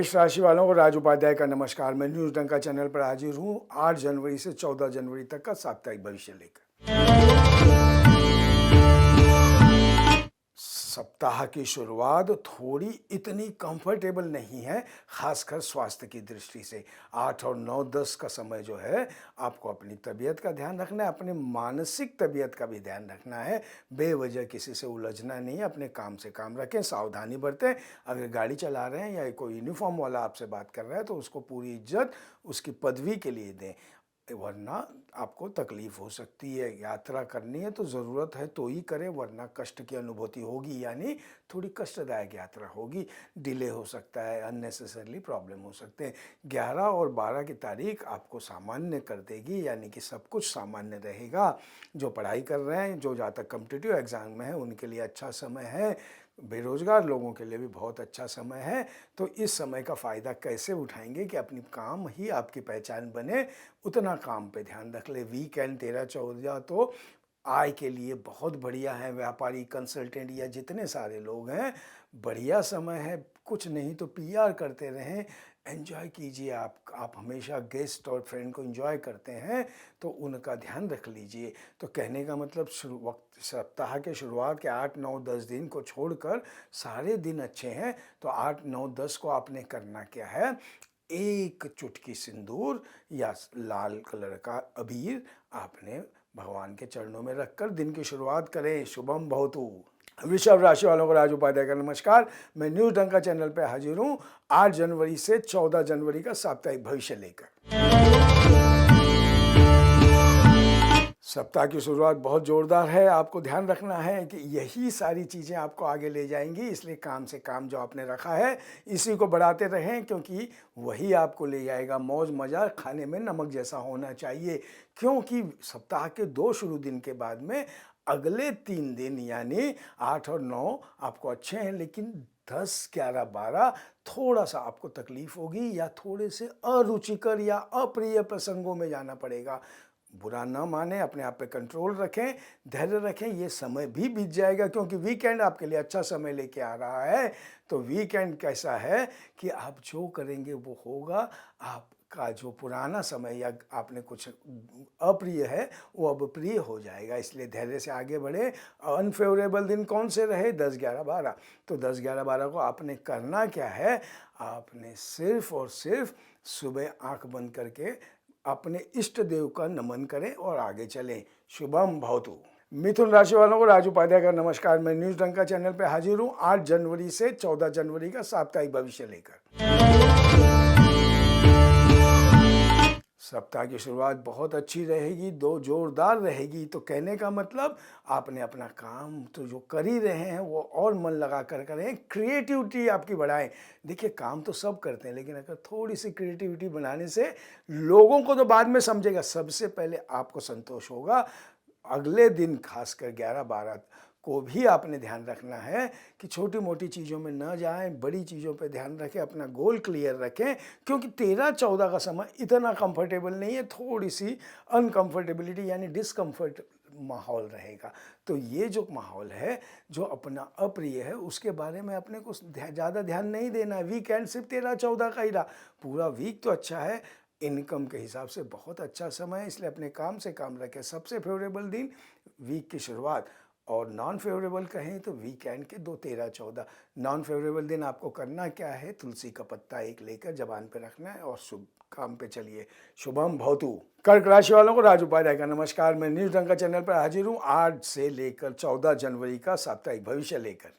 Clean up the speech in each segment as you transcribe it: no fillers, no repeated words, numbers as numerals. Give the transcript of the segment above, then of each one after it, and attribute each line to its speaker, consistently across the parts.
Speaker 1: मेष राशि वालों को राज उपाध्याय का नमस्कार। मैं न्यूज डंका चैनल पर हाजिर हूँ 8 जनवरी से 14 जनवरी तक का साप्ताहिक भविष्य लेकर। सप्ताह की शुरुआत थोड़ी इतनी कंफर्टेबल नहीं है, खासकर स्वास्थ्य की दृष्टि से। 8 और 9, 10 का समय जो है आपको अपनी तबीयत का ध्यान रखना है, अपनी मानसिक तबीयत का भी ध्यान रखना है। बेवजह किसी से उलझना नहीं है, अपने काम से काम रखें, सावधानी बरतें। अगर गाड़ी चला रहे हैं या कोई यूनिफॉर्म वाला आपसे बात कर रहा है तो उसको पूरी इज्जत उसकी पदवी के लिए दें, वरना आपको तकलीफ हो सकती है। यात्रा करनी है तो ज़रूरत है तो ही करें, वरना कष्ट की अनुभूति होगी, यानी थोड़ी कष्टदायक यात्रा होगी, डिले हो सकता है, अननेसेसरली प्रॉब्लम हो सकते हैं। 11 और 12 की तारीख आपको सामान्य कर देगी, यानी कि सब कुछ सामान्य रहेगा। जो पढ़ाई कर रहे हैं, जो ज़्यादा कॉम्पिटिटिव एग्ज़ाम में है, उनके लिए अच्छा समय है। बेरोज़गार लोगों के लिए भी बहुत अच्छा समय है। तो इस समय का फ़ायदा कैसे उठाएंगे कि अपनी काम ही आपकी पहचान बने, उतना काम पे ध्यान रख ले। वीकेंड 13-14 तो आय के लिए बहुत बढ़िया है। व्यापारी, कंसल्टेंट या जितने सारे लोग हैं, बढ़िया समय है। कुछ नहीं तो पीआर करते रहें, एंजॉय कीजिए। आप हमेशा गेस्ट और फ्रेंड को एंजॉय करते हैं तो उनका ध्यान रख लीजिए। तो कहने का मतलब सप्ताह के शुरुआत के 8, 9, 10 दिन को छोड़कर सारे दिन अच्छे हैं। तो 8, 9, 10 को आपने करना क्या है, एक चुटकी सिंदूर या लाल कलर का अबीर आपने भगवान के चरणों में रखकर दिन की शुरुआत करें। शुभम भवतु। वृषभ राशि वालों को राज उपाध्याय का नमस्कार। मैं न्यूज डंका चैनल पर हाजिर हूँ 8 जनवरी से 14 जनवरी का साप्ताहिक भविष्य लेकर। सप्ताह की शुरुआत बहुत ज़ोरदार है। आपको ध्यान रखना है कि यही सारी चीज़ें आपको आगे ले जाएंगी, इसलिए काम से काम जो आपने रखा है इसी को बढ़ाते रहें, क्योंकि वही आपको ले जाएगा। मौज मज़ा खाने में नमक जैसा होना चाहिए, क्योंकि सप्ताह के 2 शुरू दिन के बाद में अगले 3 दिन यानी 8 और 9 आपको अच्छे हैं, लेकिन 10, 11, 12 थोड़ा सा आपको तकलीफ होगी या थोड़े से अरुचिकर या अप्रिय प्रसंगों में जाना पड़ेगा। बुरा ना माने, अपने आप पे कंट्रोल रखें, धैर्य रखें। ये समय भी बीत जाएगा, क्योंकि वीकेंड आपके लिए अच्छा समय लेके आ रहा है। तो वीकेंड कैसा है कि आप जो करेंगे वो होगा। आपका जो पुराना समय या आपने कुछ अप्रिय है वो अब प्रिय हो जाएगा, इसलिए धैर्य से आगे बढ़े। अनफेवरेबल दिन कौन से रहे, 10, 11, 12। तो 10, 11, 12 को आपने करना क्या है, आपने सिर्फ और सिर्फ सुबह आंख बंद करके अपने इष्ट देव का नमन करें और आगे चलें। शुभम भवतु। मिथुन राशि वालों को राज उपाध्याय का नमस्कार। मैं न्यूज डंका चैनल पर हाजिर हूँ 8 जनवरी से 14 जनवरी का साप्ताहिक भविष्य लेकर। सप्ताह की शुरुआत बहुत अच्छी रहेगी, दो जोरदार रहेगी। तो कहने का मतलब आपने अपना काम तो जो कर ही रहे हैं वो और मन लगा कर करें, क्रिएटिविटी आपकी बढ़ाएं। देखिए, काम तो सब करते हैं, लेकिन अगर थोड़ी सी क्रिएटिविटी बनाने से लोगों को तो बाद में समझेगा, सबसे पहले आपको संतोष होगा। अगले दिन खासकर 11, 12 को भी आपने ध्यान रखना है कि छोटी मोटी चीज़ों में न जाएं, बड़ी चीज़ों पे ध्यान रखें, अपना गोल क्लियर रखें, क्योंकि 13, 14 का समय इतना कंफर्टेबल नहीं है। थोड़ी सी अनकंफर्टेबिलिटी यानी डिस्कम्फर्ट माहौल रहेगा। तो ये जो माहौल है, जो अपना अप्रिय है, उसके बारे में अपने को ज़्यादा ध्यान नहीं देना है। वीकेंड सिर्फ 13, 14 का ही रहा, पूरा वीक तो अच्छा है। इनकम के हिसाब से बहुत अच्छा समय है, इसलिए अपने काम से काम रखें। सबसे फेवरेबल दिन वीक की शुरुआत, और नॉन फेवरेबल कहें तो वीकेंड के 2, 13, 14। नॉन फेवरेबल दिन आपको करना क्या है, तुलसी का पत्ता एक लेकर जबान पे रखना है और शुभ काम पे चलिए। शुभम भवतु। कर्क राशि वालों को राज उपाध्याय का नमस्कार। मैं न्यूज डंका चैनल पर हाजिर हूँ 8 से लेकर 14 जनवरी का साप्ताहिक भविष्य लेकर।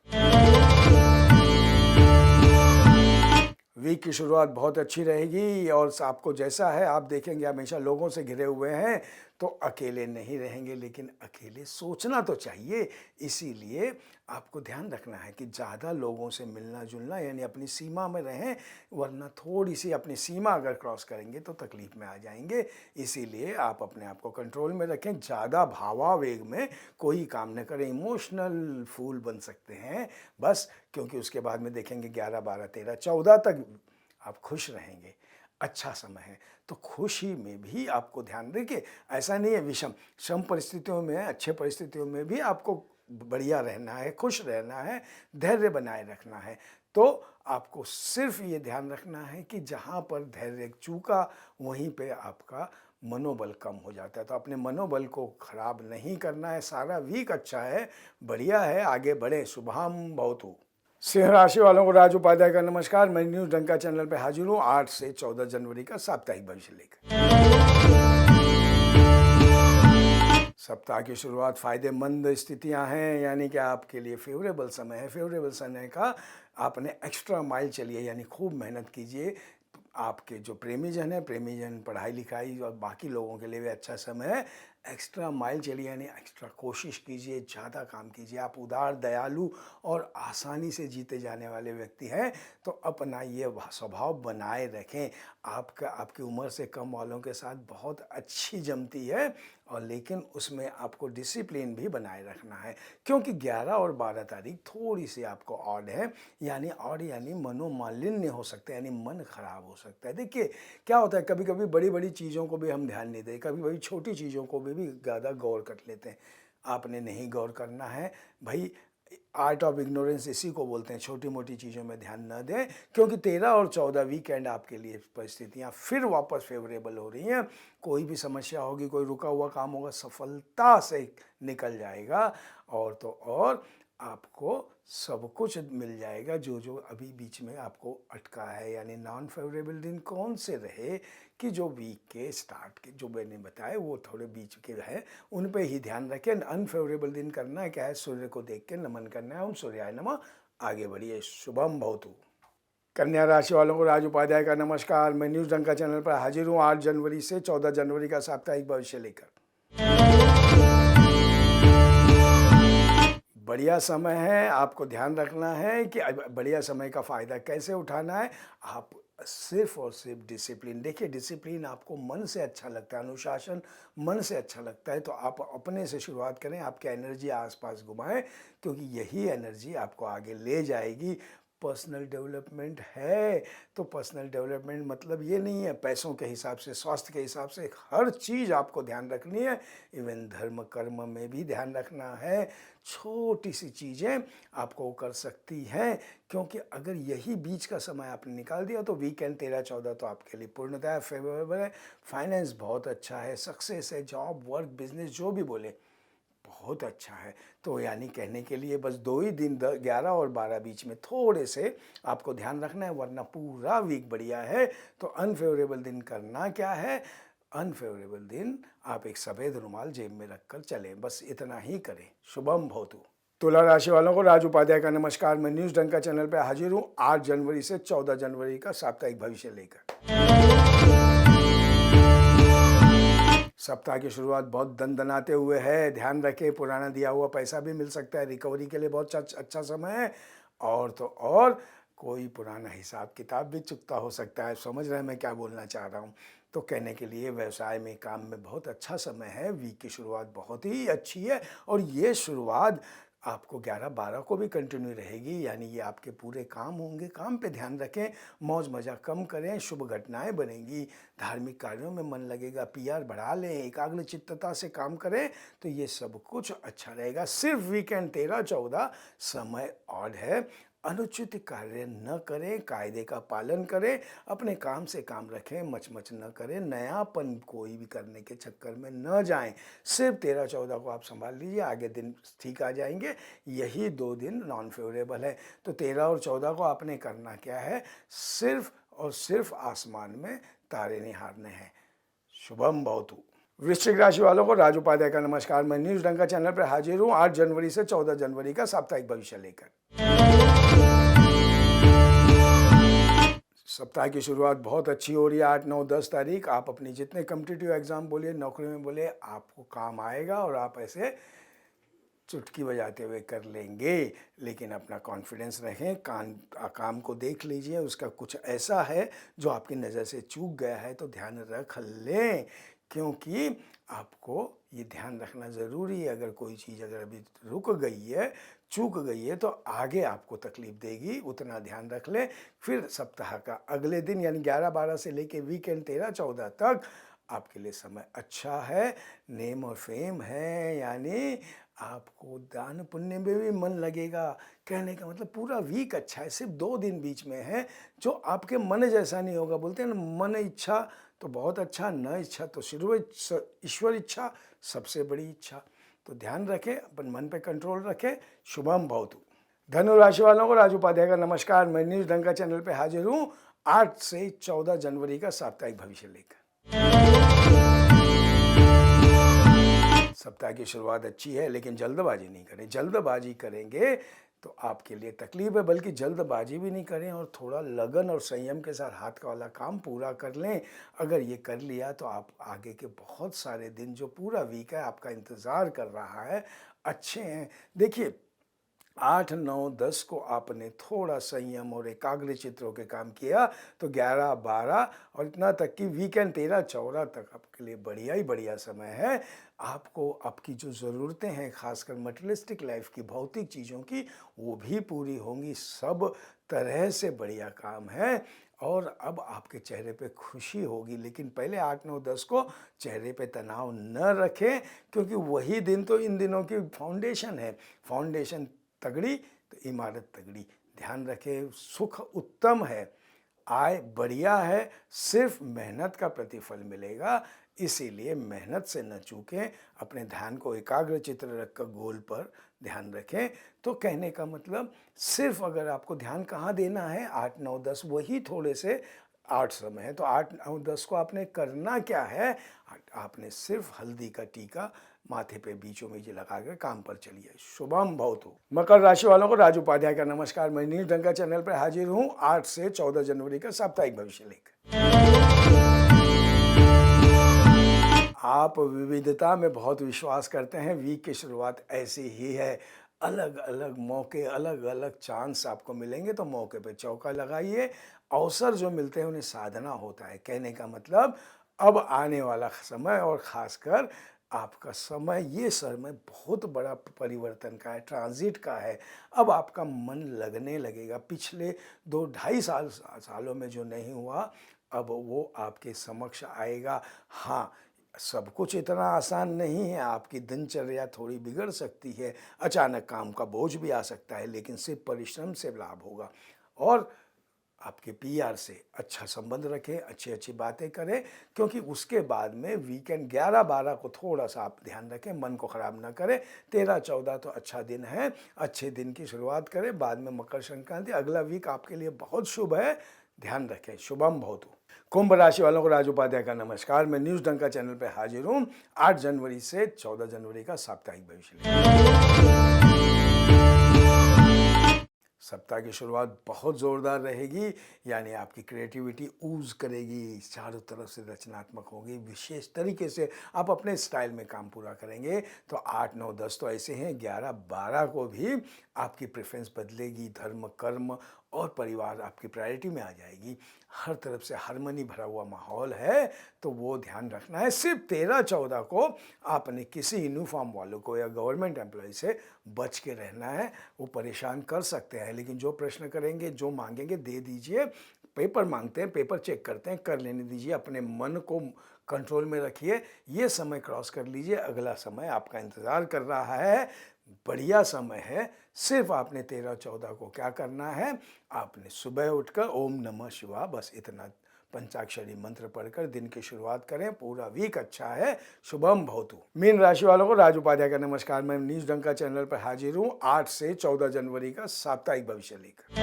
Speaker 1: वीक की शुरुआत बहुत अच्छी रहेगी और आपको जैसा है, आप देखेंगे हमेशा लोगों से घिरे हुए हैं, तो अकेले नहीं रहेंगे, लेकिन अकेले सोचना तो चाहिए। इसीलिए आपको ध्यान रखना है कि ज़्यादा लोगों से मिलना जुलना, यानी अपनी सीमा में रहें, वरना थोड़ी सी अपनी सीमा अगर क्रॉस करेंगे तो तकलीफ में आ जाएंगे। इसीलिए आप अपने आप को कंट्रोल में रखें, ज़्यादा भावावेग में कोई काम न करें। इमोशनल फूल बन सकते हैं बस, क्योंकि उसके बाद में देखेंगे 11, 12, 13, 14 तक आप खुश रहेंगे। अच्छा समय है, तो खुशी में भी आपको ध्यान रखिए। ऐसा नहीं है विषम परिस्थितियों में, अच्छे परिस्थितियों में भी आपको बढ़िया रहना है, खुश रहना है, धैर्य बनाए रखना है। तो आपको सिर्फ ये ध्यान रखना है कि जहाँ पर धैर्य चूका वहीं पे आपका मनोबल कम हो जाता है। तो अपने मनोबल को खराब नहीं करना है। सारा वीक अच्छा है, बढ़िया है, आगे बढ़े। शुभम भवतु। सिंह राशि वालों को राज उपाध्याय का नमस्कार। मैं न्यूज डंका चैनल पे हाजिर हूँ 8 से 14 जनवरी का साप्ताहिक भविष्य लेकर। सप्ताह की शुरुआत फायदेमंद स्थितियां हैं, यानी कि आपके लिए फेवरेबल समय है। फेवरेबल समय का आपने एक्स्ट्रा माइल चलिए, यानी खूब मेहनत कीजिए। आपके जो प्रेमीजन पढ़ाई लिखाई और बाकी लोगों के लिए भी अच्छा समय है। एक्स्ट्रा माइल चलिए, यानी एक्स्ट्रा कोशिश कीजिए, ज़्यादा काम कीजिए। आप उदार, दयालु और आसानी से जीते जाने वाले व्यक्ति हैं, तो अपना ये स्वभाव बनाए रखें। आपकी उम्र से कम वालों के साथ बहुत अच्छी जमती है, और लेकिन उसमें आपको डिसिप्लिन भी बनाए रखना है, क्योंकि 11 और 12 तारीख थोड़ी सी आपको ऑड है। यानी मनोमालिन्य हो सकता है, यानी मन खराब हो सकता है। देखिए क्या होता है, कभी कभी बड़ी बड़ी चीज़ों को भी हम ध्यान नहीं दें, कभी कभी छोटी चीज़ों को भी ज़्यादा गौर कर लेते हैं। आपने नहीं गौर करना है भाई। आर्ट ऑफ इग्नोरेंस इसी को बोलते हैं। छोटी मोटी चीज़ों में ध्यान न दें, क्योंकि 13 और 14 वीकेंड आपके लिए परिस्थितियां फिर वापस फेवरेबल हो रही हैं। कोई भी समस्या होगी, कोई रुका हुआ काम होगा, सफलता से निकल जाएगा। और तो और आपको सब कुछ मिल जाएगा जो अभी बीच में आपको अटका है। यानी नॉन फेवरेबल दिन कौन से रहे कि जो वीक के स्टार्ट के जो मैंने बताए वो थोड़े बीच के हैं, उन पे ही ध्यान रखें। अनफेवरेबल दिन करना है क्या है, सूर्य को देख के नमन करना है। ओम सूर्याय नमः। आगे बढ़िए। शुभम भवतु। कन्या राशि वालों को राज उपाध्याय का नमस्कार। मैं न्यूज डंका चैनल पर हाजिर हूँ 8 जनवरी से 14 जनवरी का साप्ताहिक भविष्य लेकर। बढ़िया समय है। आपको ध्यान रखना है कि बढ़िया समय का फ़ायदा कैसे उठाना है। आप सिर्फ और सिर्फ डिसिप्लिन देखिए। डिसिप्लिन आपको मन से अच्छा लगता है, अनुशासन मन से अच्छा लगता है, तो आप अपने से शुरुआत करें। आपकी एनर्जी आसपास घुमाएं, क्योंकि यही एनर्जी आपको आगे ले जाएगी। पर्सनल डेवलपमेंट है, तो पर्सनल डेवलपमेंट मतलब ये नहीं है पैसों के हिसाब से, स्वास्थ्य के हिसाब से हर चीज़ आपको ध्यान रखनी है। इवन धर्म कर्म में भी ध्यान रखना है। छोटी सी चीज़ें आपको कर सकती हैं, क्योंकि अगर यही बीच का समय आपने निकाल दिया तो वीकेंड 13-14 तो आपके लिए पूर्णतः फेवरेबल है। फाइनेंस बहुत अच्छा है, सक्सेस है, जॉब, वर्क, बिजनेस जो भी बोले बहुत अच्छा है। तो यानी कहने के लिए बस 2 ही दिन 11 और 12 बीच में थोड़े से आपको ध्यान रखना है, वरना पूरा वीक बढ़िया है। तो अनफेवरेबल दिन करना क्या है, अनफेवरेबल दिन आप एक सफ़ेद रुमाल जेब में रखकर चलें, बस इतना ही करें। शुभम भवतु। तुला राशि वालों को राज उपाध्याय का नमस्कार। मैं न्यूज डंका चैनल पर हाजिर हूँ 8 जनवरी से 14 जनवरी का साप्ताहिक भविष्य लेकर। सप्ताह की शुरुआत बहुत दनदनाते हुए है। ध्यान रखें, पुराना दिया हुआ पैसा भी मिल सकता है। रिकवरी के लिए बहुत अच्छा समय है। और तो और कोई पुराना हिसाब किताब भी चुकता हो सकता है। समझ रहे हैं मैं क्या बोलना चाह रहा हूँ। तो कहने के लिए व्यवसाय में, काम में बहुत अच्छा समय है। वीक की शुरुआत बहुत ही अच्छी है, और ये शुरुआत आपको 11-12 को भी कंटिन्यू रहेगी। यानी ये आपके पूरे काम होंगे। काम पे ध्यान रखें, मौज मज़ा कम करें, शुभ घटनाएं बनेंगी, धार्मिक कार्यों में मन लगेगा, पीआर बढ़ा लें, एकाग्र चित्तता से काम करें, तो ये सब कुछ अच्छा रहेगा। सिर्फ वीकेंड 13-14 समय ऑड है। अनुचित कार्य न करें, कायदे का पालन करें, अपने काम से काम रखें, मचमच न करें, नयापन कोई भी करने के चक्कर में न जाएं। सिर्फ 13-14 को आप संभाल लीजिए, आगे दिन ठीक आ जाएंगे। यही 2 दिन नॉन फेवरेबल है। तो 13 और 14 को आपने करना क्या है, सिर्फ और सिर्फ आसमान में तारे निहारने हैं। शुभम भवतु। वृश्चिक राशि वालों को राज उपाध्याय का नमस्कार। मैं न्यूज डंका चैनल पर हाजिर हूँ 8 जनवरी से 14 जनवरी का साप्ताहिक भविष्य लेकर। सप्ताह की शुरुआत बहुत अच्छी हो रही है। 8, 9, 10 तारीख आप अपनी जितने कॉम्पिटिटिव एग्जाम बोलिए, नौकरी में बोले, आपको काम आएगा और आप ऐसे चुटकी बजाते हुए कर लेंगे। लेकिन अपना कॉन्फिडेंस रखें। काम को देख लीजिए, उसका कुछ ऐसा है जो आपकी नज़र से चूक गया है, तो ध्यान रख लें, क्योंकि आपको ये ध्यान रखना ज़रूरी है। अगर कोई चीज़ अगर अभी रुक गई है, चूक गई है, तो आगे आपको तकलीफ देगी, उतना ध्यान रख लें। फिर सप्ताह का अगले दिन यानी 11-12 से लेके वीकेंड 13-14 तक आपके लिए समय अच्छा है। नेम और फेम है, यानी आपको दान पुण्य में भी मन लगेगा। कहने का मतलब पूरा वीक अच्छा है, सिर्फ 2 दिन बीच में है जो आपके मन जैसा नहीं होगा। बोलते हैं ना, मन इच्छा तो बहुत अच्छा, न इच्छा तो ईश्वर इच्छा सबसे बड़ी इच्छा। तो ध्यान रखें, अपन मन पे कंट्रोल रखें। शुभम भवतु। धनु राशि वालों को राज उपाध्याय का नमस्कार। मैं न्यूज ढंग चैनल पे हाजिर हूँ 8 से 14 जनवरी का साप्ताहिक भविष्य लेकर। सप्ताह की शुरुआत अच्छी है, लेकिन जल्दबाजी नहीं करें। जल्दबाजी करेंगे तो आपके लिए तकलीफ है, बल्कि जल्दबाजी भी नहीं करें और थोड़ा लगन और संयम के साथ हाथ का वाला काम पूरा कर लें। अगर ये कर लिया तो आप आगे के बहुत सारे दिन, जो पूरा वीक है आपका इंतज़ार कर रहा है, अच्छे हैं। देखिए, 8, 9, 10 को आपने थोड़ा संयम और एकाग्र चित्त होकर काम किया तो 11, 12 और इतना तक कि वीकेंड 13, 14 तक आपके लिए बढ़िया ही बढ़िया समय है। आपको आपकी जो ज़रूरतें हैं, खासकर मटेरियलिस्टिक लाइफ की, भौतिक चीज़ों की, वो भी पूरी होंगी। सब तरह से बढ़िया काम है और अब आपके चेहरे पे खुशी होगी। लेकिन पहले 8, 9, 10 को चेहरे पे तनाव न रखें, क्योंकि वही दिन तो इन दिनों की फाउंडेशन है। फाउंडेशन तगड़ी तो इमारत तगड़ी। ध्यान रखें, सुख उत्तम है, आय बढ़िया है, सिर्फ मेहनत का प्रतिफल मिलेगा। इसीलिए मेहनत से न चूकें, अपने ध्यान को एकाग्र चित्र रखकर गोल पर ध्यान रखें। तो कहने का मतलब, सिर्फ अगर आपको ध्यान कहाँ देना है, 8, 9, 10 वही थोड़े से 8 समय है। तो 8, 9, 10 को आपने करना क्या है, आपने सिर्फ हल्दी का टीका माथे पे बीचों में ये लगा कर काम पर चलिए। शुभम भवतु। मकर राशि वालों को राज उपाध्याय का नमस्कार। मैं न्यूज ढंग चैनल पर हाजिर हूँ 8 से 14 जनवरी का साप्ताहिक भविष्य लेकर। आप विविधता में बहुत विश्वास करते हैं। वीक की शुरुआत ऐसी ही है। अलग अलग मौके, अलग अलग चांस आपको मिलेंगे, तो मौके पे चौका लगाइए। अवसर जो मिलते हैं उन्हें साधना होता है। कहने का मतलब, अब आने वाला समय और ख़ासकर आपका समय, ये समय बहुत बड़ा परिवर्तन का है, ट्रांजिट का है। अब आपका मन लगने लगेगा। पिछले 2 ढाई सालों में जो नहीं हुआ, अब वो आपके समक्ष आएगा। हाँ, सब कुछ इतना आसान नहीं है। आपकी दिनचर्या थोड़ी बिगड़ सकती है, अचानक काम का बोझ भी आ सकता है, लेकिन सिर्फ परिश्रम से लाभ होगा। और आपके पीआर से अच्छा संबंध रखें, अच्छी अच्छी बातें करें, क्योंकि उसके बाद में वीकेंड 11, 12 को थोड़ा सा आप ध्यान रखें, मन को ख़राब ना करें। 13, 14 तो अच्छा दिन है, अच्छे दिन की शुरुआत करें। बाद में मकर संक्रांति, अगला वीक आपके लिए बहुत शुभ है। ध्यान रखें। शुभम भवतु। कुंभ राशि वालों को राज उपाध्याय का नमस्कार। मैं न्यूज ढंग चैनल पर हाजिर हूँ 8 जनवरी से 14 जनवरी का साप्ताहिक भविष्य लेकर। सप्ताह की शुरुआत बहुत ज़ोरदार रहेगी, यानी आपकी क्रिएटिविटी ऊज करेगी, चारों तरफ से रचनात्मक होगी, विशेष तरीके से आप अपने स्टाइल में काम पूरा करेंगे। तो 8, 9, 10 तो ऐसे हैं, 11, 12 को भी आपकी प्रेफरेंस बदलेगी। धर्म, कर्म और परिवार आपकी प्रायोरिटी में आ जाएगी। हर तरफ से हार्मनी भरा हुआ माहौल है, तो वो ध्यान रखना है। सिर्फ 13, 14 को आपने किसी यूनिफॉर्म वालों को या गवर्नमेंट एम्प्लॉय से बच के रहना है। वो परेशान कर सकते हैं, लेकिन जो प्रश्न करेंगे, जो मांगेंगे दे दीजिए। पेपर मांगते हैं, पेपर चेक करते हैं, कर लेने दीजिए। अपने मन को कंट्रोल में रखिए। ये समय क्रॉस कर लीजिए, अगला समय आपका इंतज़ार कर रहा है। बढ़िया समय है। सिर्फ आपने 13, 14 को क्या करना है, आपने सुबह उठकर ओम नमः शिवाय, बस इतना पंचाक्षरी मंत्र पढ़कर दिन की शुरुआत करें। पूरा वीक अच्छा है। शुभम भवतु। मीन राशि वालों को राज उपाध्याय का नमस्कार। मैं न्यूज ढंग का चैनल पर हाजिर हूँ 8 से 14 जनवरी का साप्ताहिक भविष्य लेकर।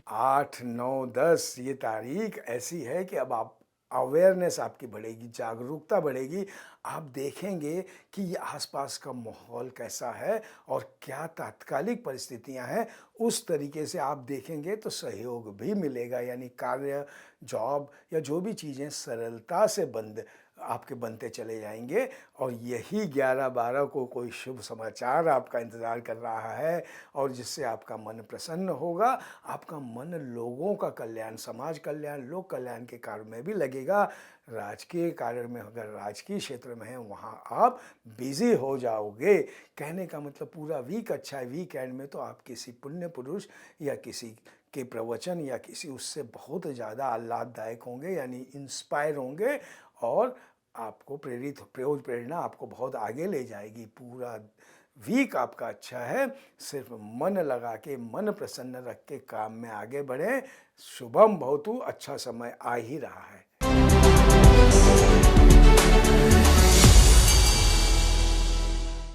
Speaker 1: 8, 9, 10 ये तारीख ऐसी है कि अब आप अवेयरनेस आपकी बढ़ेगी, जागरूकता बढ़ेगी। आप देखेंगे कि ये आसपास का माहौल कैसा है और क्या तात्कालिक परिस्थितियां हैं। उस तरीके से आप देखेंगे तो सहयोग भी मिलेगा, यानी कार्य, जॉब या जो भी चीज़ें सरलता से आपके बनते चले जाएंगे। और यही 11, 12 को कोई शुभ समाचार आपका इंतज़ार कर रहा है, और जिससे आपका मन प्रसन्न होगा। आपका मन लोगों का कल्याण, समाज कल्याण, लोक कल्याण के कार्य में भी लगेगा। राजकीय कार्य में, अगर राजकीय क्षेत्र में है, वहाँ आप बिजी हो जाओगे। कहने का मतलब पूरा वीक अच्छा है। वीकेंड में तो आप किसी पुण्य पुरुष या किसी के प्रवचन या किसी उससे बहुत ज़्यादा आह्लाददायक होंगे, यानी इंस्पायर होंगे, और आपको प्रेरणा आपको बहुत आगे ले जाएगी। पूरा वीक आपका अच्छा है, सिर्फ मन लगा के, मन प्रसन्न रख के काम में आगे बढ़ें। शुभम भवतु, अच्छा समय आ ही रहा है।